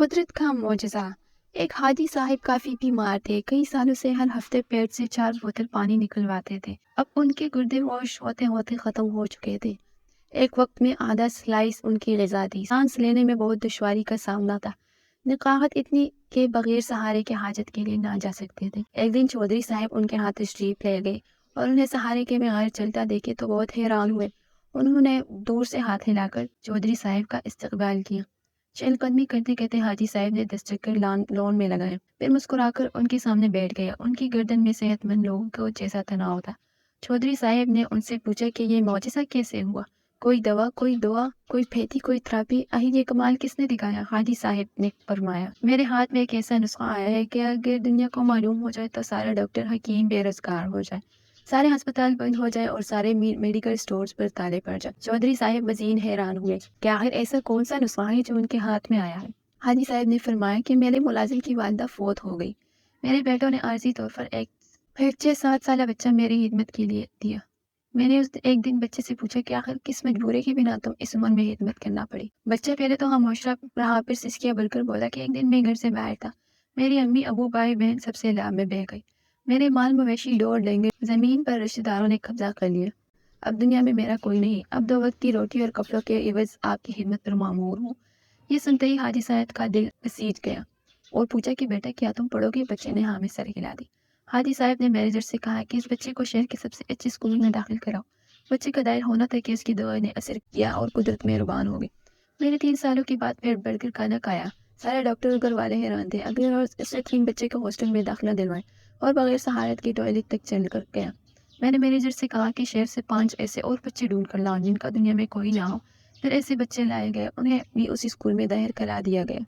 قدرت کا معجزہ۔ ایک حاجی صاحب کافی بیمار تھے، کئی سالوں سے ہر ہفتے پیٹ سے 4 بوتل پانی نکلواتے تھے۔ اب ان کے گردے واش ہوتے ہوتے ختم ہو چکے تھے۔ ایک وقت میں آدھا سلائس ان کی غذا تھی۔ سانس لینے میں بہت دشواری کا سامنا تھا۔ نقاہت اتنی کہ بغیر سہارے کے حاجت کے لیے نہ جا سکتے تھے۔ ایک دن چودھری صاحب ان کے ہاتھ تشریف لے گئے اور انہیں سہارے کے بغیر چلتا دیکھے تو بہت حیران ہوئے۔ انہوں نے دور سے ہاتھ ہلا کر چودھری صاحب کا استقبال کیا۔ چہل قدمی کرتے کرتے حاجی صاحب نے 10 چکر لون میں لگائے، پھر مسکرا کر ان کے سامنے بیٹھ گیا۔ ان کی گردن میں صحت مند لوگوں کو جیسا تناؤ تھا۔ چودھری صاحب نے ان سے پوچھا کہ یہ معجزہ کیسے ہوا؟ کوئی دوا، کوئی دعا، کوئی پھیتی، کوئی تھراپی؟ یہ کمال کس نے دکھایا؟ حاجی صاحب نے فرمایا، میرے ہاتھ میں ایک ایسا نسخہ آیا ہے کہ اگر دنیا کو معلوم ہو جائے تو سارا ڈاکٹر حکیم بے روزگار ہو جائے، سارے ہسپتال بند ہو جائے اور سارے میڈیکل سٹورز پر تالے پڑ جائے۔ چودھری صاحب مزید حیران ہوئے کہ آخر ایسا کون سا نسخہ ہے جو ان کے ہاتھ میں آیا ہے؟ حاجی صاحب نے فرمایا کہ میرے ملازم کی والدہ فوت ہو گئی۔ میرے بیٹوں نے عارضی طور پر ایک 6-7 سالہ بچہ میری خدمت کے لیے دیا۔ میں نے ایک دن بچے سے پوچھا کہ آخر کس مجبوری کے بنا تم اس عمر میں خدمت کرنا پڑی؟ بچہ پہلے تو خاموش رہا، پھر سسکیاں بھر کر بولا کہ ایک دن میں گھر سے باہر تھا، میری امی، ابو، بھائی، بہن سب سے لاب میں بہ گئی، میرے مال مویشی ڈور ڈنگے زمین پر رشتہ داروں نے قبضہ کر لیا۔ اب دنیا میں میرا کوئی نہیں، اب 2 وقت کی روٹی اور کپڑوں کے عوض آپ کی خدمت پر مامور ہوں۔ یہ سنتے ہی حاجی صاحب کا دل بسیج گیا اور پوچھا کہ بیٹا کیا تم پڑھو گے؟ بچے نے ہاں میں سر ہلا دی۔ حاجی صاحب نے مینیجر سے کہا کہ اس بچے کو شہر کے سب سے اچھے اسکول میں داخل کراؤ۔ بچے کا دائر ہونا تھا کہ اس کی دعا نے اثر کیا اور قدرت مہربان ہو گئی۔ میں نے 3 سالوں کے بعد پیٹ بھر کر کھانا کھایا۔ سارے ڈاکٹر اور گھر والے حیران تھے۔ اگلے روز اس یتیم بچے کو ہاسٹل میں داخلہ دلوائے اور بغیر سہارت کے ٹوائلٹ تک چل کر گیا۔ میں نے مینیجر سے کہا کہ شہر سے 5 ایسے اور بچے ڈھونڈ کر لاؤ جن کا دنیا میں کوئی نہ ہو۔ پھر ایسے بچے لائے گئے، انہیں بھی اسی اسکول میں داخل کرا دیا گیا۔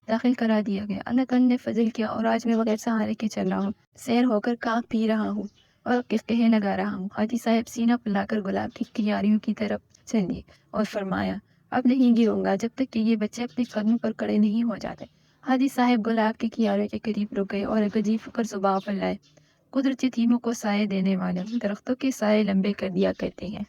اللہ تعالیٰ نے فضل کیا اور آج میں بغیر سہارے کے چل رہا ہوں، سیر ہو کر کام پی رہا ہوں اور قہقہے لگا رہا ہوں۔ حاجی صاحب سینہ پھلا کر گلاب کی کیاریوں کی طرف چلے اور فرمایا، اب نہیں گروں گا جب تک کہ یہ بچے اپنے قدموں پر کھڑے نہیں ہو جاتے۔ حاجی صاحب گلاب کی کیاریوں کے قریب رک گئے اور ایک عجیب فکر زباں پر لائے۔ قدرت یتیموں کو سائے دینے والے درختوں کے سائے لمبے کر دیا کرتے ہیں۔